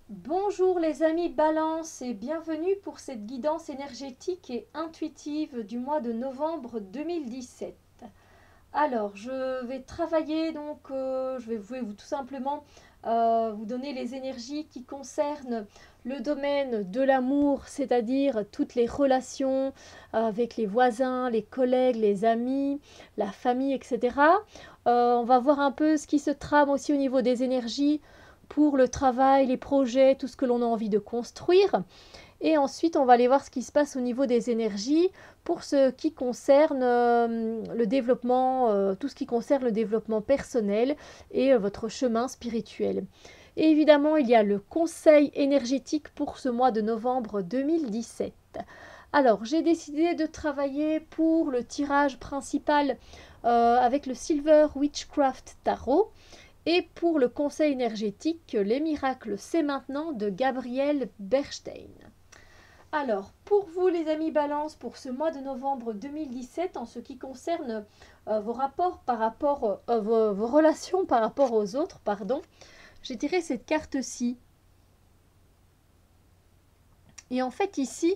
Bonjour les amis Balance et bienvenue pour cette guidance énergétique et intuitive du mois de novembre 2017. Alors, je vais travailler je vais tout simplement vous donner les énergies qui concernent le domaine de l'amour, c'est-à-dire toutes les relations avec les voisins, les collègues, les amis, la famille, etc. On va voir un peu ce qui se trame aussi au niveau des énergies pour le travail, les projets, tout ce que l'on a envie de construire. Et ensuite, on va aller voir ce qui se passe au niveau des énergies pour ce qui concerne le développement, tout ce qui concerne le développement personnel et votre chemin spirituel. Et évidemment, il y a le conseil énergétique pour ce mois de novembre 2017. Alors, j'ai décidé de travailler pour le tirage principal avec le Silver Witchcraft Tarot. Et pour le conseil énergétique, les miracles, c'est maintenant de Gabriel Bernstein. Alors, pour vous les amis Balance, pour ce mois de novembre 2017, en ce qui concerne vos rapports par rapport, vos relations par rapport aux autres, pardon, j'ai tiré cette carte-ci. Et en fait ici,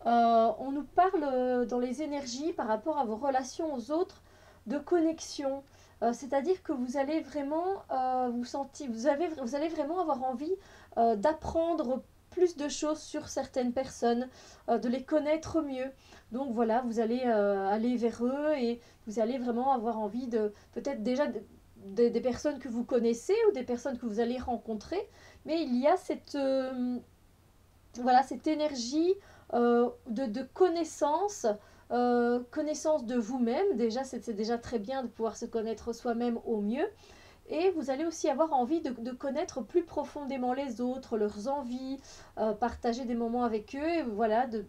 on nous parle dans les énergies par rapport à vos relations aux autres de connexion. C'est-à-dire que vous allez vraiment vous sentir, vous allez vraiment avoir envie d'apprendre plus de choses sur certaines personnes, de les connaître mieux. Donc voilà, vous allez aller vers eux et vous allez vraiment avoir envie de peut-être déjà des personnes que vous connaissez ou des personnes que vous allez rencontrer. Mais il y a voilà, cette énergie de connaissance, connaissance de vous-même. Déjà, c'est déjà très bien de pouvoir se connaître soi-même au mieux. Et vous allez aussi avoir envie de connaître plus profondément les autres, leurs envies, partager des moments avec eux, et voilà, de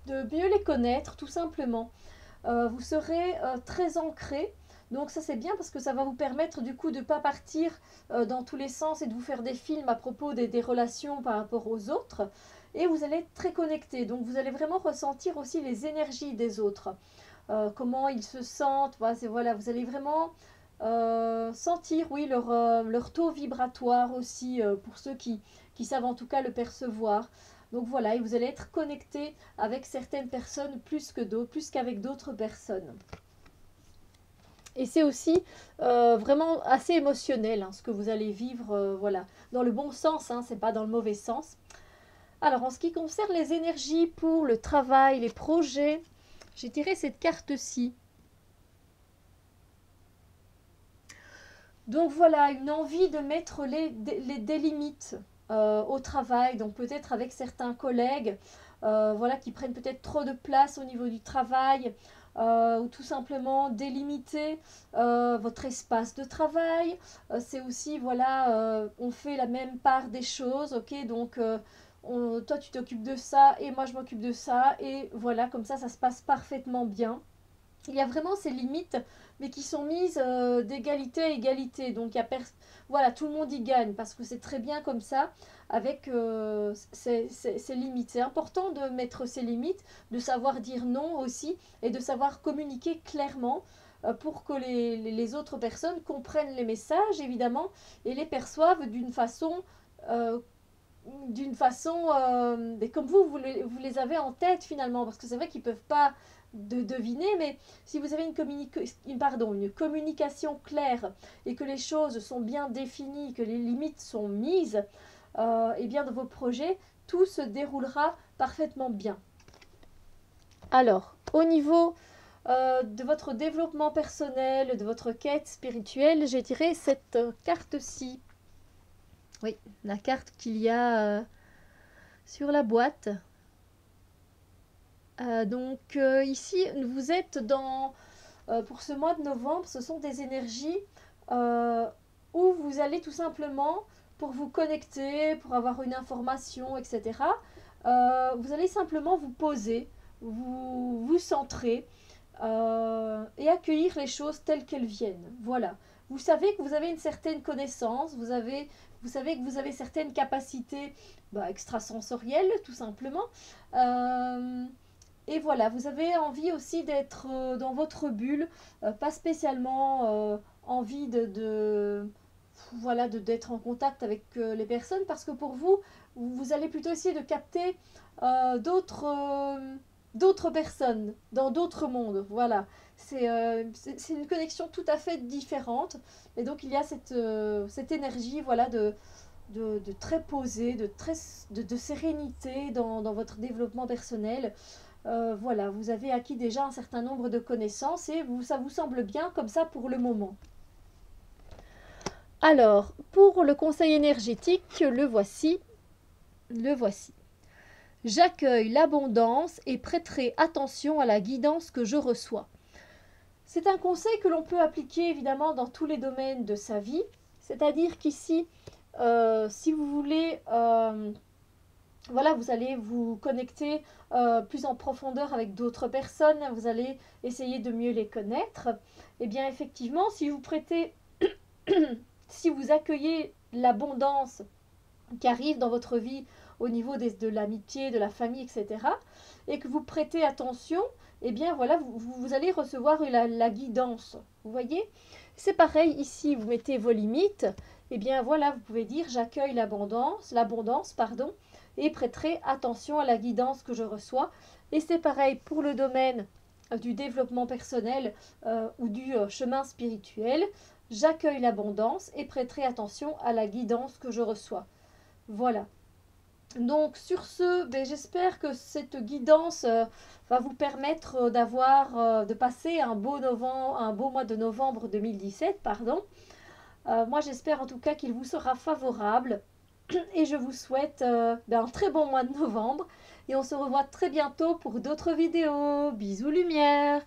mieux les connaître, tout simplement. Vous serez très ancré. Donc ça c'est bien parce que ça va vous permettre du coup de ne pas partir dans tous les sens et de vous faire des films à propos des relations par rapport aux autres. Et vous allez être très connecté. Donc vous allez vraiment ressentir aussi les énergies des autres. Comment ils se sentent. Voilà, vous allez vraiment sentir oui, leur taux vibratoire aussi pour ceux qui savent en tout cas le percevoir. Donc voilà, et vous allez être connecté avec certaines personnes plus que d'autres, plus qu'avec d'autres personnes. Et c'est aussi vraiment assez émotionnel hein, ce que vous allez vivre, voilà, dans le bon sens, hein, c'est pas dans le mauvais sens. Alors en ce qui concerne les énergies pour le travail, les projets, j'ai tiré cette carte-ci. Donc voilà, une envie de mettre des limites au travail, donc peut-être avec certains collègues voilà, qui prennent peut-être trop de place au niveau du travail, ou tout simplement délimiter votre espace de travail. C'est aussi, voilà, on fait la même part des choses, ok, donc toi tu t'occupes de ça et moi je m'occupe de ça, et voilà, comme ça se passe parfaitement bien. Il y a vraiment ces limites, mais qui sont mises d'égalité à égalité. Donc, voilà, tout le monde y gagne parce que c'est très bien comme ça avec ces limites. C'est important de mettre ces limites, de savoir dire non aussi et de savoir communiquer clairement pour que les autres personnes comprennent les messages, évidemment, et les perçoivent euh, comme vous les avez en tête finalement, parce que c'est vrai qu'ils ne peuvent pas deviner, mais si vous avez une communication claire et que les choses sont bien définies, que les limites sont mises, et bien dans vos projets, tout se déroulera parfaitement bien. Alors, au niveau de votre développement personnel, de votre quête spirituelle, j'ai tiré cette carte-ci. Oui, la carte qu'il y a sur la boîte. Ici, vous êtes pour ce mois de novembre, ce sont des énergies euh, où vous allez tout simplement, pour vous connecter, pour avoir une information, etc., vous allez simplement vous poser, vous centrer et accueillir les choses telles qu'elles viennent. Voilà. Vous savez que vous avez une certaine connaissance, vous savez que vous avez certaines capacités extrasensorielles, tout simplement. Euh, et voilà, vous avez envie aussi d'être dans votre bulle, pas spécialement envie voilà, d'être en contact avec les personnes, parce que pour vous, vous allez plutôt essayer de capter d'autres personnes dans d'autres mondes. Voilà, c'est une connexion tout à fait différente. Et donc il y a cette énergie, voilà, de très posée, de sérénité dans votre développement personnel. Voilà, vous avez acquis déjà un certain nombre de connaissances et ça vous semble bien comme ça pour le moment. Alors, pour le conseil énergétique, le voici. Le voici. J'accueille l'abondance et prêterai attention à la guidance que je reçois. C'est un conseil que l'on peut appliquer évidemment dans tous les domaines de sa vie. C'est-à-dire qu'ici, si vous voulez, voilà, vous allez vous connecter plus en profondeur avec d'autres personnes, vous allez essayer de mieux les connaître. Et bien effectivement, si vous prêtez, si vous accueillez l'abondance qui arrive dans votre vie au niveau de l'amitié, de la famille, etc., et que vous prêtez attention, et bien voilà, vous allez recevoir la guidance. Vous voyez, c'est pareil ici, vous mettez vos limites, et bien voilà, vous pouvez dire j'accueille l'abondance, pardon, et prêterai attention à la guidance que je reçois. Et c'est pareil pour le domaine du développement personnel ou du chemin spirituel. J'accueille l'abondance et prêterai attention à la guidance que je reçois. Voilà. Donc sur ce, j'espère que cette guidance va vous permettre de passer un beau mois de novembre 2017, pardon. Moi j'espère en tout cas qu'il vous sera favorable et je vous souhaite un très bon mois de novembre et on se revoit très bientôt pour d'autres vidéos. Bisous lumière.